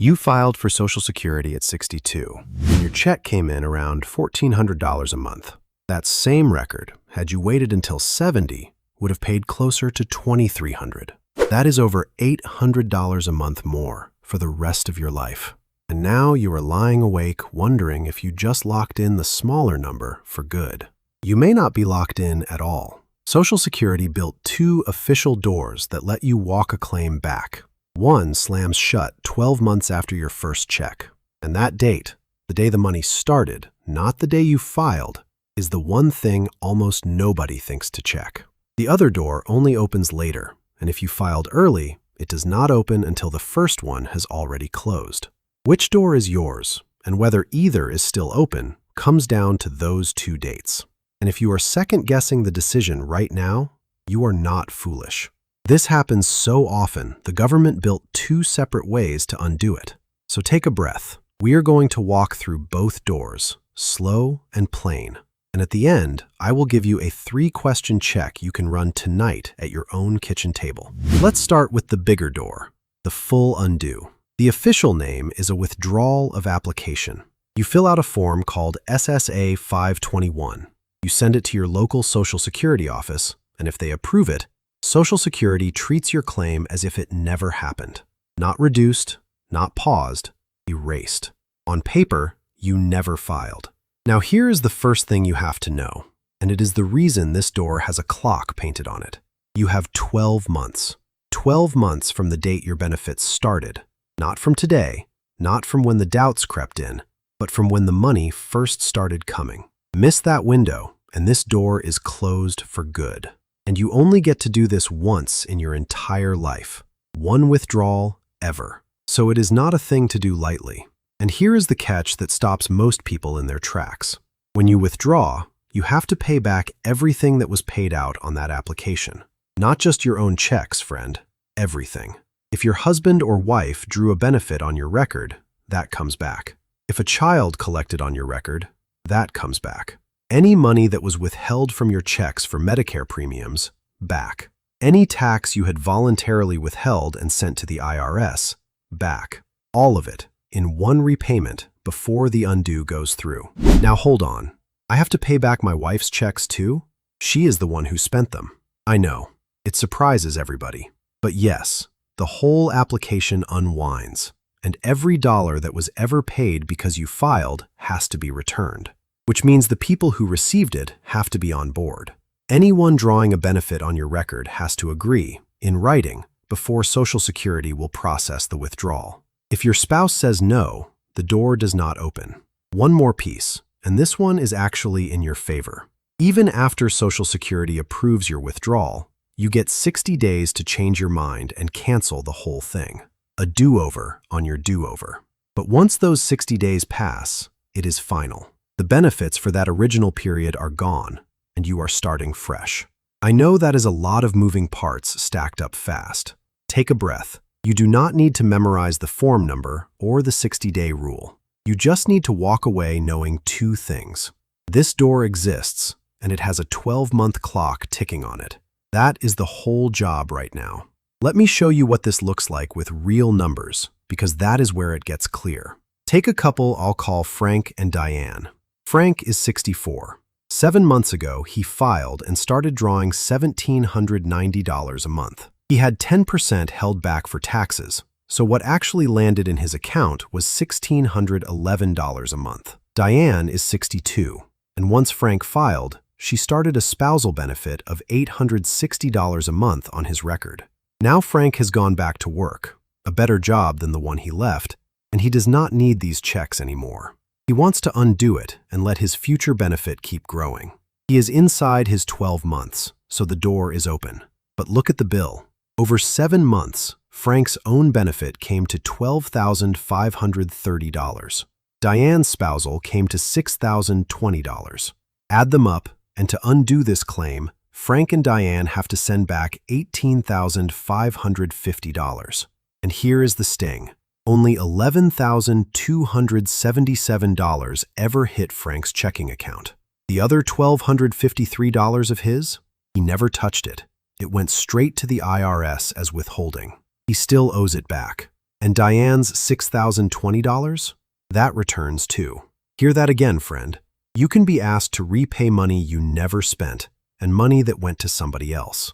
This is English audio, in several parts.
You filed for Social Security at 62, and your check came in around $1,400 a month. That same record, had you waited until 70, would have paid closer to $2,300. That is over $800 a month more for the rest of your life. And now you are lying awake wondering if you just locked in the smaller number for good. You may not be locked in at all. Social Security built two official doors that let you walk a claim back. One slams shut 12 months after your first check. And that date, the day the money started, not the day you filed, is the one thing almost nobody thinks to check. The other door only opens later, and if you filed early, it does not open until the first one has already closed. Which door is yours, and whether either is still open, comes down to those two dates. And if you are second-guessing the decision right now, you are not foolish. This happens so often, the government built two separate ways to undo it. So take a breath. We are going to walk through both doors, slow and plain. And at the end, I will give you a 3-question check you can run tonight at your own kitchen table. Let's start with the bigger door, the full undo. The official name is a withdrawal of application. You fill out a form called SSA 521. You send it to your local Social Security office, and if they approve it, Social Security treats your claim as if it never happened. Not reduced, not paused, erased. On paper, you never filed. Now here is the first thing you have to know, and it is the reason this door has a clock painted on it. You have 12 months. 12 months from the date your benefits started. Not from today, not from when the doubts crept in, but from when the money first started coming. Miss that window, and this door is closed for good. And you only get to do this once in your entire life. One withdrawal ever. So it is not a thing to do lightly. And here is the catch that stops most people in their tracks. When you withdraw, you have to pay back everything that was paid out on that application. Not just your own checks, friend. Everything. If your husband or wife drew a benefit on your record, that comes back. If a child collected on your record, that comes back. Any money that was withheld from your checks for Medicare premiums, back. Any tax you had voluntarily withheld and sent to the IRS, back. All of it, in one repayment before the undo goes through. Now hold on. I have to pay back my wife's checks too? She is the one who spent them. I know. It surprises everybody. But yes, the whole application unwinds, and every dollar that was ever paid because you filed has to be returned, which means the people who received it have to be on board. Anyone drawing a benefit on your record has to agree, in writing, before Social Security will process the withdrawal. If your spouse says no, the door does not open. One more piece, and this one is actually in your favor. Even after Social Security approves your withdrawal, you get 60 days to change your mind and cancel the whole thing. A do-over on your do-over. But once those 60 days pass, it is final. The benefits for that original period are gone, and you are starting fresh. I know that is a lot of moving parts stacked up fast. Take a breath. You do not need to memorize the form number or the 60-day rule. You just need to walk away knowing two things. This door exists, and it has a 12-month clock ticking on it. That is the whole job right now. Let me show you what this looks like with real numbers, because that is where it gets clear. Take a couple I'll call Frank and Diane. Frank is 64. 7 months ago, he filed and started drawing $1,790 a month. He had 10% held back for taxes, so what actually landed in his account was $1,611 a month. Diane is 62, and once Frank filed, she started a spousal benefit of $860 a month on his record. Now Frank has gone back to work, a better job than the one he left, and he does not need these checks anymore. He wants to undo it and let his future benefit keep growing. He is inside his 12 months, so the door is open. But look at the bill. Over 7 months, Frank's own benefit came to $12,530. Diane's spousal came to $6,020. Add them up, and to undo this claim, Frank and Diane have to send back $18,550. And here is the sting. Only $11,277 ever hit Frank's checking account. The other $1,253 of his, he never touched it. It went straight to the IRS as withholding. He still owes it back. And Diane's $6,020? That returns too. Hear that again, friend. You can be asked to repay money you never spent and money that went to somebody else.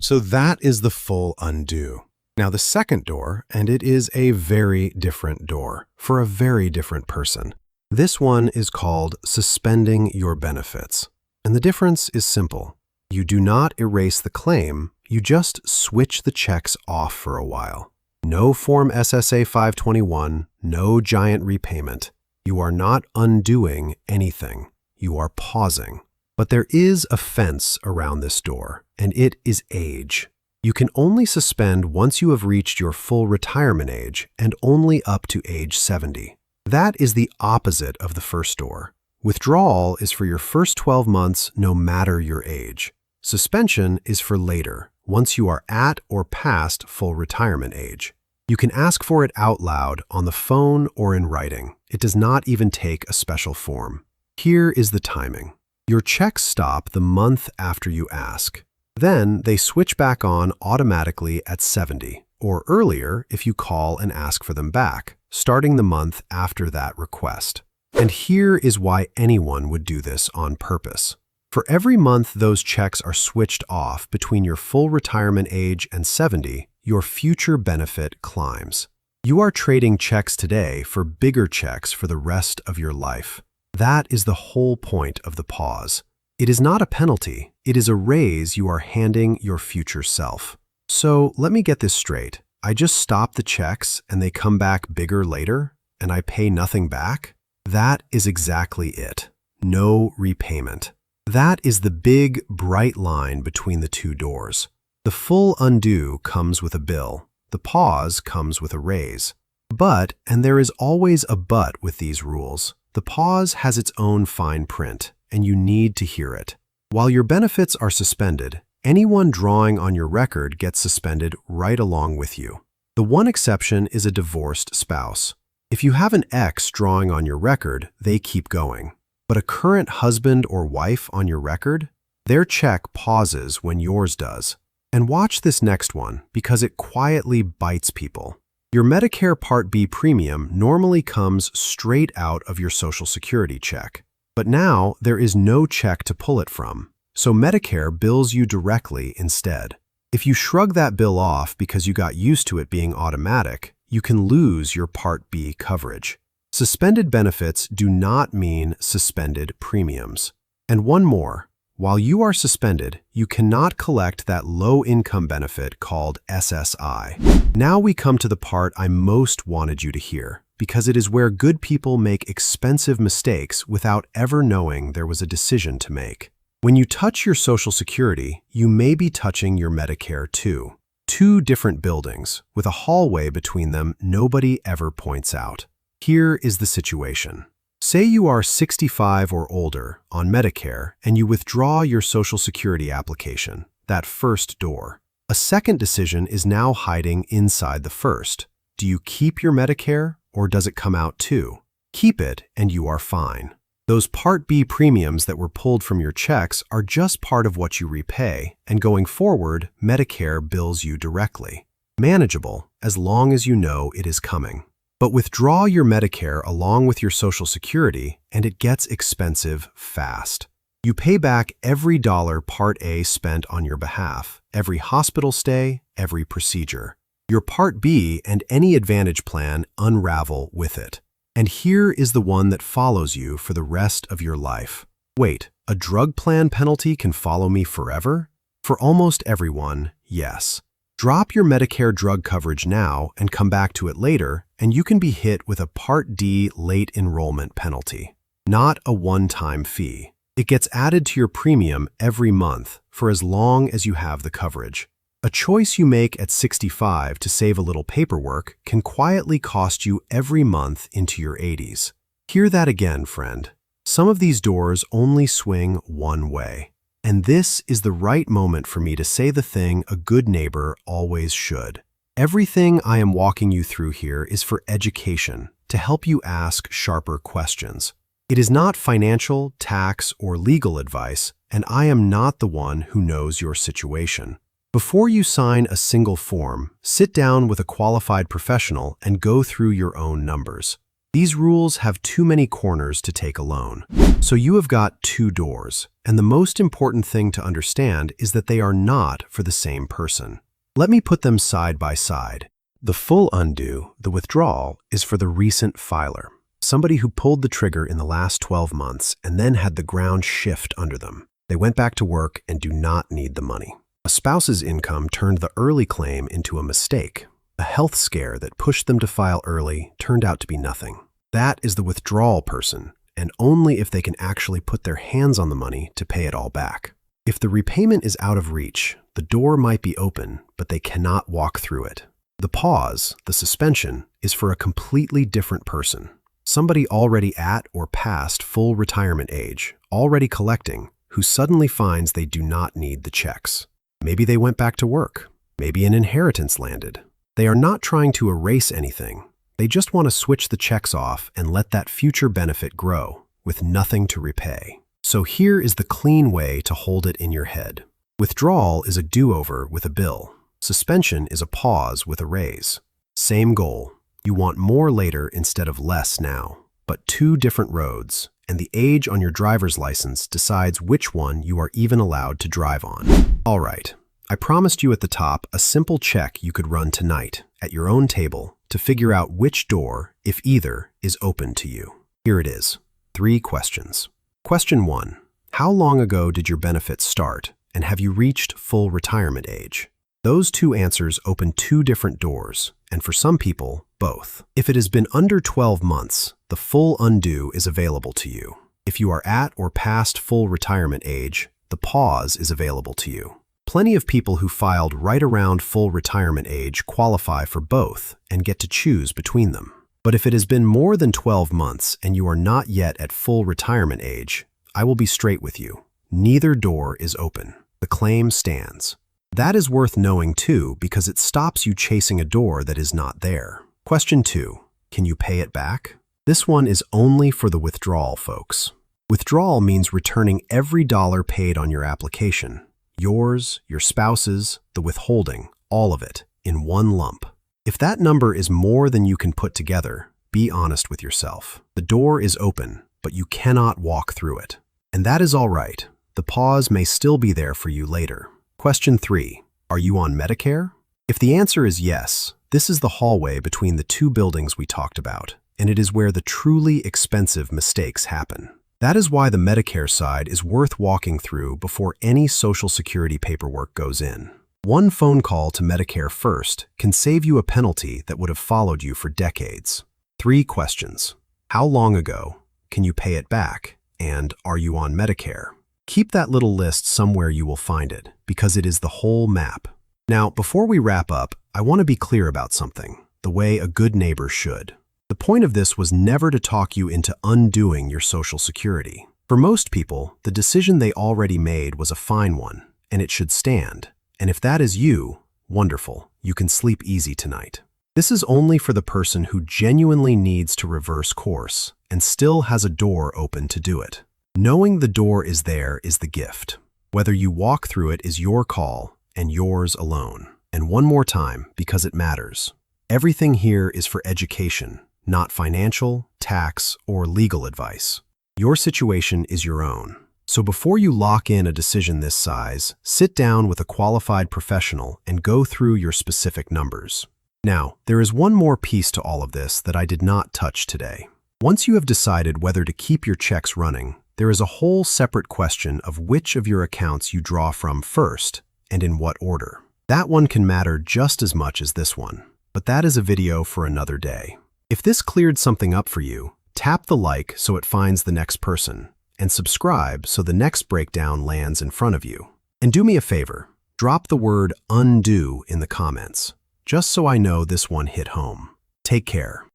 So that is the full undo. Now the second door, and it is a very different door for a very different person. This one is called suspending your benefits. And the difference is simple. You do not erase the claim, you just switch the checks off for a while. No Form SSA 521, no giant repayment. You are not undoing anything. You are pausing. But there is a fence around this door, and it is age. You can only suspend once you have reached your full retirement age and only up to age 70. That is the opposite of the first door. Withdrawal is for your first 12 months no matter your age. Suspension is for later, once you are at or past full retirement age. You can ask for it out loud, on the phone, or in writing. It does not even take a special form. Here is the timing. Your checks stop the month after you ask. Then they switch back on automatically at 70, or earlier if you call and ask for them back, starting the month after that request. And here is why anyone would do this on purpose. For every month those checks are switched off between your full retirement age and 70, your future benefit climbs. You are trading checks today for bigger checks for the rest of your life. That is the whole point of the pause. It is not a penalty, it is a raise you are handing your future self. So let me get this straight. I just stop the checks and they come back bigger later, and I pay nothing back? That is exactly it. No repayment. That is the big, bright line between the two doors. The full undo comes with a bill. The pause comes with a raise. But, and there is always a but with these rules, the pause has its own fine print, and you need to hear it. While your benefits are suspended, anyone drawing on your record gets suspended right along with you. The one exception is a divorced spouse. If you have an ex drawing on your record, they keep going. But a current husband or wife on your record, their check pauses when yours does. And watch this next one, because it quietly bites people. Your Medicare Part B premium normally comes straight out of your Social Security check. But now there is no check to pull it from, so Medicare bills you directly instead. If you shrug that bill off because you got used to it being automatic, you can lose your Part B coverage. Suspended benefits do not mean suspended premiums. And one more. While you are suspended, you cannot collect that low-income benefit called SSI. Now we come to the part I most wanted you to hear, because it is where good people make expensive mistakes without ever knowing there was a decision to make. When you touch your Social Security, you may be touching your Medicare too. Two different buildings, with a hallway between them nobody ever points out. Here is the situation. Say you are 65 or older on Medicare and you withdraw your Social Security application, that first door. A second decision is now hiding inside the first. Do you keep your Medicare or does it come out too? Keep it and you are fine. Those Part B premiums that were pulled from your checks are just part of what you repay, and going forward, Medicare bills you directly. Manageable, as long as you know it is coming. But withdraw your Medicare along with your Social Security, and it gets expensive fast. You pay back every dollar Part A spent on your behalf, every hospital stay, every procedure. Your Part B and any Advantage plan unravel with it. And here is the one that follows you for the rest of your life. Wait, a drug plan penalty can follow me forever? For almost everyone, yes. Drop your Medicare drug coverage now and come back to it later, and you can be hit with a Part D late enrollment penalty. Not a one-time fee. It gets added to your premium every month for as long as you have the coverage. A choice you make at 65 to save a little paperwork can quietly cost you every month into your 80s. Hear that again, friend. Some of these doors only swing one way. And this is the right moment for me to say the thing a good neighbor always should. Everything I am walking you through here is for education, to help you ask sharper questions. It is not financial, tax, or legal advice, and I am not the one who knows your situation. Before you sign a single form, sit down with a qualified professional and go through your own numbers. These rules have too many corners to take alone. So you have got two doors, and the most important thing to understand is that they are not for the same person. Let me put them side by side. The full undo, the withdrawal, is for the recent filer, somebody who pulled the trigger in the last 12 months and then had the ground shift under them. They went back to work and do not need the money. A spouse's income turned the early claim into a mistake. A health scare that pushed them to file early turned out to be nothing. That is the withdrawal person, and only if they can actually put their hands on the money to pay it all back. If the repayment is out of reach, the door might be open, but they cannot walk through it. The pause, the suspension, is for a completely different person. Somebody already at or past full retirement age, already collecting, who suddenly finds they do not need the checks. Maybe they went back to work. Maybe an inheritance landed. They are not trying to erase anything. They just want to switch the checks off and let that future benefit grow, with nothing to repay. So here is the clean way to hold it in your head. Withdrawal is a do-over with a bill. Suspension is a pause with a raise. Same goal. You want more later instead of less now, but two different roads, and the age on your driver's license decides which one you are even allowed to drive on. All right, I promised you at the top a simple check you could run tonight at your own table to figure out which door, if either, is open to you. Here it is. 3 questions. Question 1. How long ago did your benefits start, and have you reached full retirement age? Those 2 answers open 2 different doors, and for some people, both. If it has been under 12 months, the full undo is available to you. If you are at or past full retirement age, the pause is available to you. Plenty of people who filed right around full retirement age qualify for both and get to choose between them. But if it has been more than 12 months and you are not yet at full retirement age, I will be straight with you. Neither door is open. The claim stands. That is worth knowing too because it stops you chasing a door that is not there. Question 2. Can you pay it back? This one is only for the withdrawal folks. Withdrawal means returning every dollar paid on your application. Yours, your spouse's, the withholding, all of it, in one lump. If that number is more than you can put together, be honest with yourself. The door is open, but you cannot walk through it. And that is all right. The pause may still be there for you later. Question 3. Are you on Medicare? If the answer is yes, this is the hallway between the 2 buildings we talked about, and it is where the truly expensive mistakes happen. That is why the Medicare side is worth walking through before any Social Security paperwork goes in. One phone call to Medicare first can save you a penalty that would have followed you for decades. 3 questions. How long ago? Can you pay it back? And are you on Medicare? Keep that little list somewhere you will find it, because it is the whole map. Now, before we wrap up, I want to be clear about something, the way a good neighbor should. The point of this was never to talk you into undoing your Social Security. For most people, the decision they already made was a fine one, and it should stand. And if that is you, wonderful, you can sleep easy tonight. This is only for the person who genuinely needs to reverse course and still has a door open to do it. Knowing the door is there is the gift. Whether you walk through it is your call and yours alone. And one more time, because it matters. Everything here is for education, not financial, tax, or legal advice. Your situation is your own. So before you lock in a decision this size, sit down with a qualified professional and go through your specific numbers. Now, there is one more piece to all of this that I did not touch today. Once you have decided whether to keep your checks running, there is a whole separate question of which of your accounts you draw from first and in what order. That one can matter just as much as this one, but that is a video for another day. If this cleared something up for you, tap the like so it finds the next person, and subscribe so the next breakdown lands in front of you. And do me a favor, drop the word undo in the comments, just so I know this one hit home. Take care.